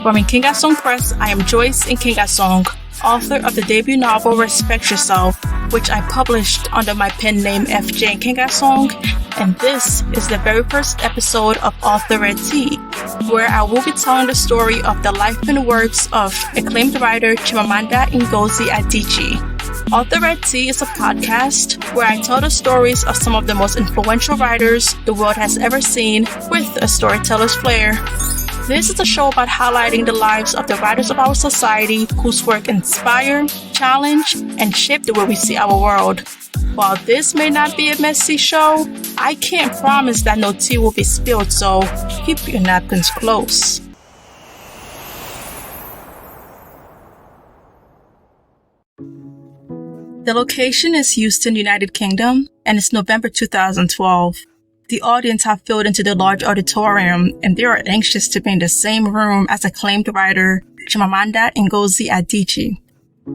From Nkingasong Press, I am Joyce Nkingasong, author of the debut novel Respect Yourself, which I published under my pen name FJ Nkingasong, and this is the very first episode of Author Red Tea, where I will be telling the story of the life and works of acclaimed writer Chimamanda Ngozi Adichie. Author Red Tea is a podcast where I tell the stories of some of the most influential writers the world has ever seen with a storyteller's flair. This is a show about highlighting the lives of the writers of our society whose work inspire, challenge, and shape the way we see our world. While this may not be a messy show, I can't promise that no tea will be spilled, so keep your napkins close. The location is Houston, United Kingdom, and it's November 2012. The audience have filled into the large auditorium, and they are anxious to be in the same room as acclaimed writer Chimamanda Ngozi Adichie.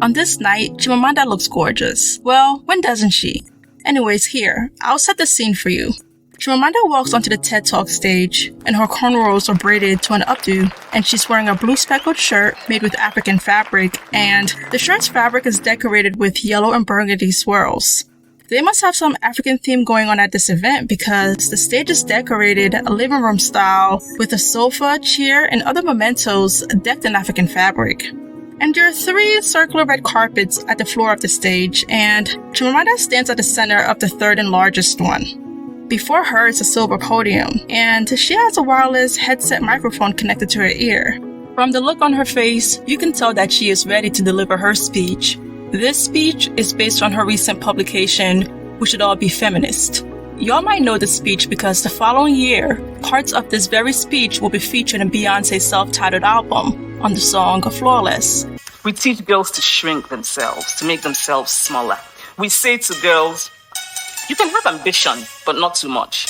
On this night, Chimamanda looks gorgeous. Well, when doesn't she? Anyways, here, I'll set the scene for you. Chimamanda walks onto the TED Talk stage, and her cornrows are braided to an updo, and she's wearing a blue speckled shirt made with African fabric, and the shirt's fabric is decorated with yellow and burgundy swirls. They must have some African theme going on at this event because the stage is decorated living room style with a sofa, chair, and other mementos decked in African fabric. And there are 3 circular red carpets at the floor of the stage, and Chimamanda stands at the center of the third and largest one. Before her is a silver podium, and she has a wireless headset microphone connected to her ear. From the look on her face, you can tell that she is ready to deliver her speech. This speech is based on her recent publication, We Should All Be Feminists. Y'all might know the speech because the following year, parts of this very speech will be featured in Beyonce's self-titled album on the song Flawless. We teach girls to shrink themselves, to make themselves smaller. We say to girls, you can have ambition, but not too much.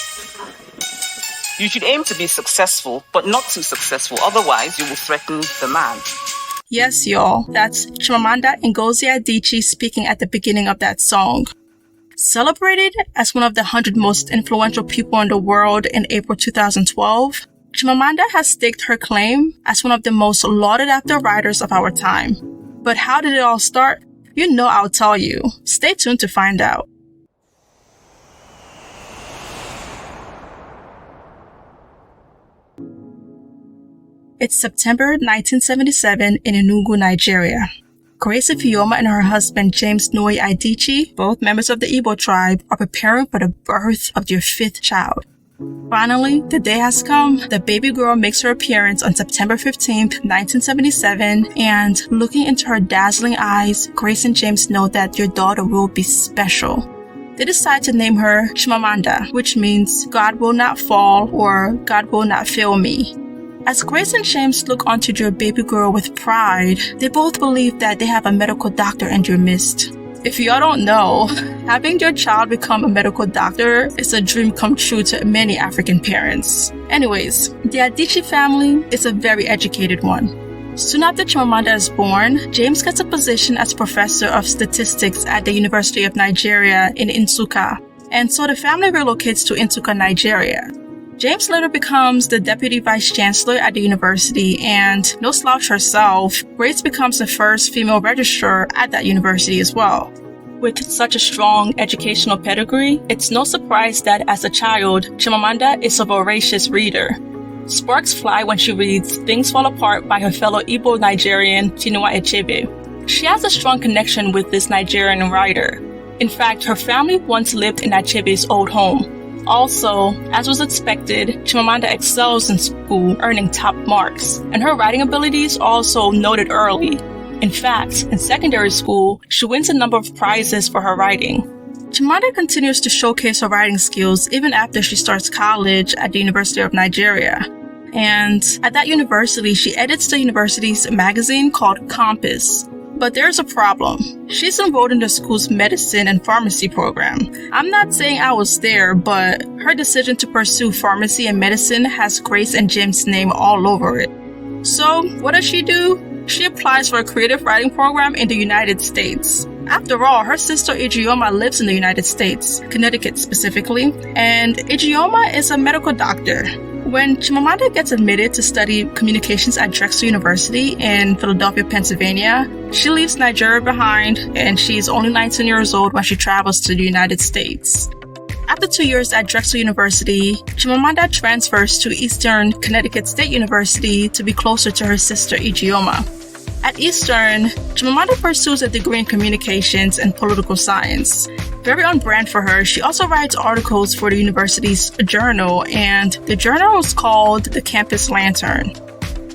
You should aim to be successful, but not too successful, otherwise you will threaten the man. Yes, y'all, that's Chimamanda Ngozi Adichie speaking at the beginning of that song. Celebrated as one of the 100 most influential people in the world in April 2012, Chimamanda has staked her claim as one of the most lauded after writers of our time. But how did it all start? You know I'll tell you. Stay tuned to find out. It's September 1977 in Enugu, Nigeria. Grace Ifeoma and her husband James Noi Adichie, both members of the Igbo tribe, are preparing for the birth of their 5th child. Finally, the day has come. The baby girl makes her appearance on September 15th, 1977, and looking into her dazzling eyes, Grace and James know that their daughter will be special. They decide to name her Chimamanda, which means God will not fall or God will not fail me. As Grace and James look onto their baby girl with pride, they both believe that they have a medical doctor in their midst. If y'all don't know, having your child become a medical doctor is a dream come true to many African parents. Anyways, the Adichie family is a very educated one. Soon after Chimamanda is born, James gets a position as professor of statistics at the University of Nigeria in Nsukka, and so the family relocates to Nsukka, Nigeria. James later becomes the deputy vice chancellor at the university, and no slouch herself, Grace becomes the first female registrar at that university as well. With such a strong educational pedigree, it's no surprise that as a child, Chimamanda is a voracious reader. Sparks fly when she reads Things Fall Apart by her fellow Igbo Nigerian Chinua Achebe. She has a strong connection with this Nigerian writer. In fact, her family once lived in Achebe's old home. Also, as was expected, Chimamanda excels in school, earning top marks, and her writing abilities also noted early. In fact, in secondary school, she wins a number of prizes for her writing. Chimamanda continues to showcase her writing skills even after she starts college at the University of Nigeria. And at that university, she edits the university's magazine called Compass. But there's a problem. She's enrolled in the school's medicine and pharmacy program. I'm not saying I was there, but her decision to pursue pharmacy and medicine has Grace and Jim's name all over it. So, what does she do? She applies for a creative writing program in the United States. After all, her sister Ijeoma lives in the United States, Connecticut specifically, and Ijeoma is a medical doctor. When Chimamanda gets admitted to study communications at Drexel University in Philadelphia, Pennsylvania, she leaves Nigeria behind, and she's only 19 years old when she travels to the United States. After 2 years at Drexel University, Chimamanda transfers to Eastern Connecticut State University to be closer to her sister Ijeoma. At Eastern, Chimamanda pursues a degree in communications and political science. Very on brand for her, she also writes articles for the university's journal, and the journal is called the Campus Lantern.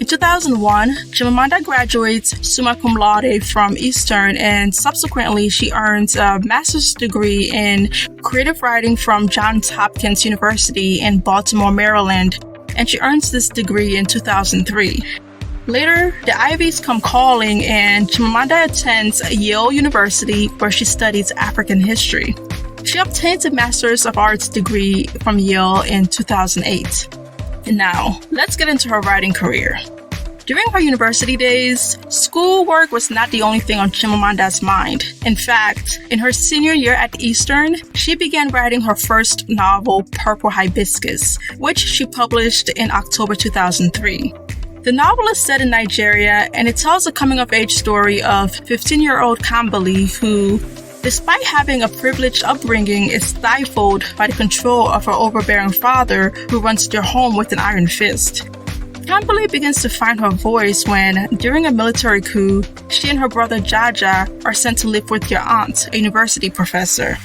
In 2001, Chimamanda graduates summa cum laude from Eastern, and subsequently she earns a master's degree in creative writing from Johns Hopkins University in Baltimore, Maryland, and she earns this degree in 2003. Later, the Ivies come calling, and Chimamanda attends Yale University, where she studies African history. She obtains a Master's of Arts degree from Yale in 2008. Now, let's get into her writing career. During her university days, schoolwork was not the only thing on Chimamanda's mind. In fact, in her senior year at Eastern, she began writing her first novel, Purple Hibiscus, which she published in October 2003. The novel is set in Nigeria, and it tells a coming-of-age story of 15-year-old Kambali who, despite having a privileged upbringing, is stifled by the control of her overbearing father who runs their home with an iron fist. Kambali begins to find her voice when, during a military coup, she and her brother Jaja are sent to live with their aunt, a university professor.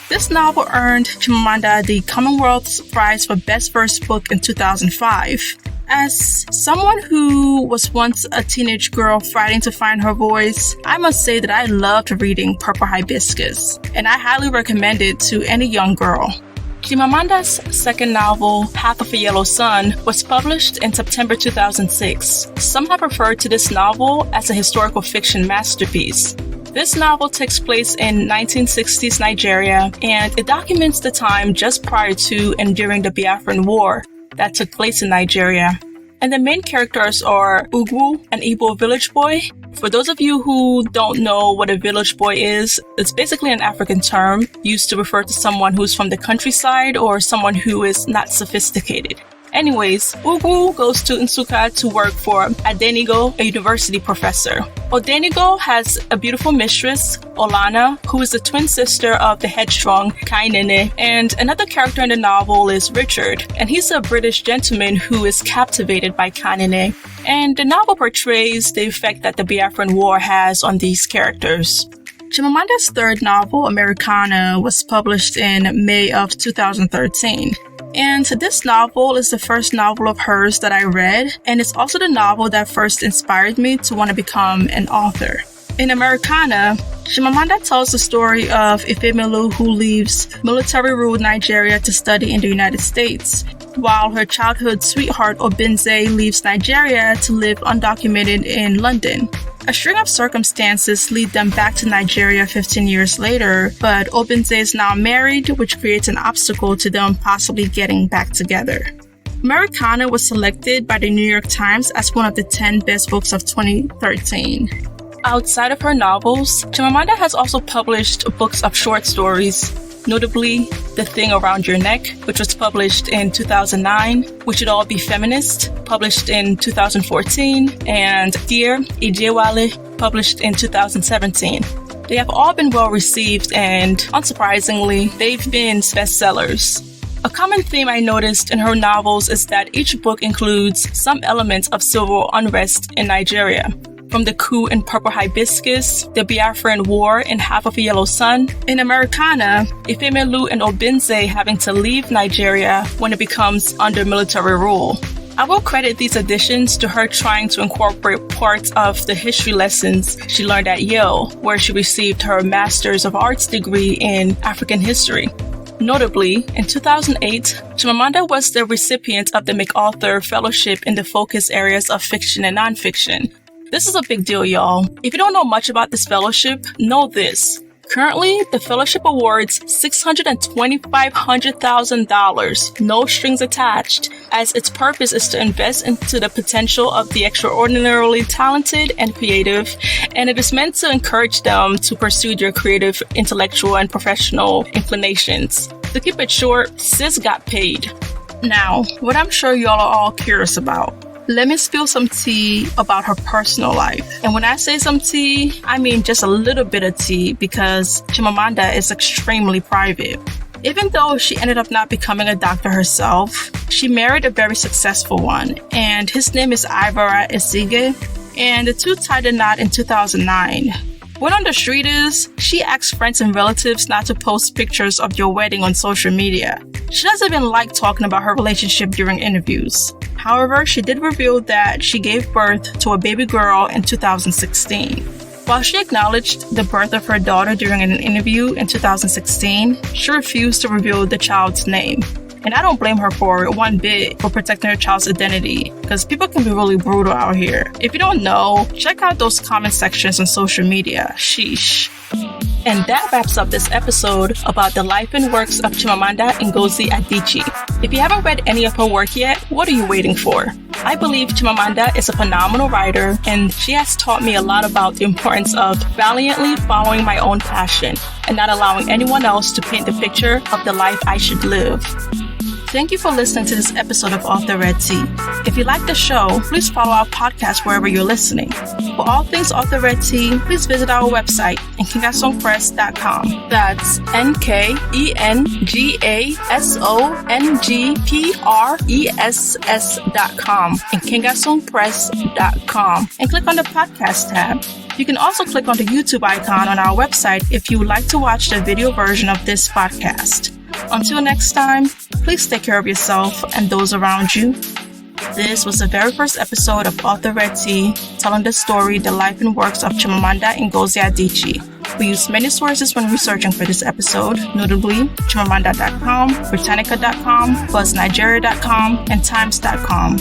This novel earned Chimamanda the Commonwealth's Prize for Best First Book in 2005. As someone who was once a teenage girl fighting to find her voice, I must say that I loved reading Purple Hibiscus, and I highly recommend it to any young girl. Chimamanda's second novel, Half of a Yellow Sun, was published in September 2006. Some have referred to this novel as a historical fiction masterpiece. This novel takes place in 1960s Nigeria, and it documents the time just prior to and during the Biafran War that took place in Nigeria. And the main characters are Ugwu, an Igbo village boy. For those of you who don't know what a village boy is, it's basically an African term used to refer to someone who's from the countryside or someone who is not sophisticated. Anyways, Ugwu goes to Nsukka to work for Adenigo, a university professor. Odenigo has a beautiful mistress, Olana, who is the twin sister of the headstrong Kainene, and another character in the novel is Richard, and he's a British gentleman who is captivated by Kainene. And the novel portrays the effect that the Biafran War has on these characters. Chimamanda's third novel, Americana, was published in May of 2013. And this novel is the first novel of hers that I read, and it's also the novel that first inspired me to want to become an author. In Americana, Chimamanda tells the story of Ifemelu who leaves military-ruled Nigeria to study in the United States, while her childhood sweetheart Obinze leaves Nigeria to live undocumented in London. A string of circumstances lead them back to Nigeria 15 years later, but Obinze is now married, which creates an obstacle to them possibly getting back together. Americana was selected by the New York Times as one of the 10 best books of 2013. Outside of her novels, Chimamanda has also published books of short stories, notably The Thing Around Your Neck, which was published in 2009, We Should All Be Feminists, published in 2014, and Dear Ijewale, published in 2017. They have all been well received, and unsurprisingly, they've been bestsellers. A common theme I noticed in her novels is that each book includes some elements of civil unrest in Nigeria. From the coup in Purple Hibiscus, the Biafran War in Half of a Yellow Sun. In Americana, Ifemelu and Obinze having to leave Nigeria when it becomes under military rule. I will credit these additions to her trying to incorporate parts of the history lessons she learned at Yale, where she received her Master's of Arts degree in African history. Notably, in 2008, Chimamanda was the recipient of the MacArthur Fellowship in the focus areas of fiction and nonfiction. This is a big deal, y'all. If you don't know much about this fellowship, know this. Currently, the fellowship awards $625,000, no strings attached, as its purpose is to invest into the potential of the extraordinarily talented and creative, and it is meant to encourage them to pursue their creative, intellectual, and professional inclinations. To keep it short, sis got paid. Now, what I'm sure y'all are all curious about. Let me spill some tea about her personal life. And when I say some tea, I mean just a little bit of tea, because Chimamanda is extremely private. Even though she ended up not becoming a doctor herself, she married a very successful one, and his name is Ivara Esige, and the two tied a knot in 2009. Word on the street is, she asks friends and relatives not to post pictures of your wedding on social media. She doesn't even like talking about her relationship during interviews. However, she did reveal that she gave birth to a baby girl in 2016. While she acknowledged the birth of her daughter during an interview in 2016, she refused to reveal the child's name. And I don't blame her for it one bit, for protecting her child's identity, because people can be really brutal out here. If you don't know, check out those comment sections on social media. Sheesh. And that wraps up this episode about the life and works of Chimamanda Ngozi Adichie. If you haven't read any of her work yet, what are you waiting for? I believe Chimamanda is a phenomenal writer, and she has taught me a lot about the importance of valiantly following my own passion and not allowing anyone else to paint the picture of the life I should live. Thank you for listening to this episode of Off the Red Tea. If you like the show, please follow our podcast wherever you're listening. For all things Off the Red Tea, please visit our website, nkengasongpress.com. That's nkengasongpress.com, nkengasongpress.com, and click on the podcast tab. You can also click on the YouTube icon on our website if you would like to watch the video version of this podcast. Until next time, please take care of yourself and those around you. This was the very first episode of Off the Red Tea, telling the story, the life and works of Chimamanda Ngozi Adichie. We used many sources when researching for this episode, notably Chimamanda.com, Britannica.com, BuzzNigeria.com, and Times.com.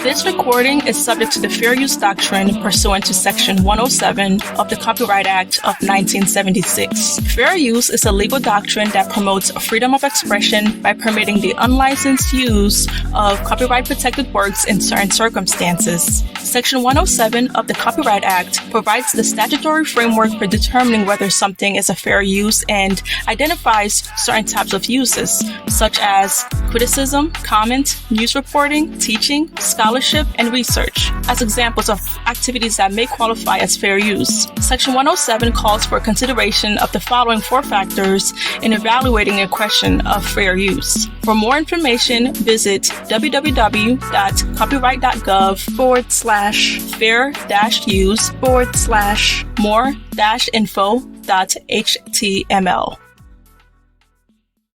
This recording is subject to the Fair Use Doctrine pursuant to Section 107 of the Copyright Act of 1976. Fair use is a legal doctrine that promotes freedom of expression by permitting the unlicensed use of copyright-protected works in certain circumstances. Section 107 of the Copyright Act provides the statutory framework for determining whether something is a fair use and identifies certain types of uses, such as criticism, comment, news reporting, teaching, scholarship, and research, as examples of activities that may qualify as fair use. Section 107 calls for consideration of the following 4 factors in evaluating a question of fair use. For more information, visit www.copyright.gov/fair-use/more-info.html.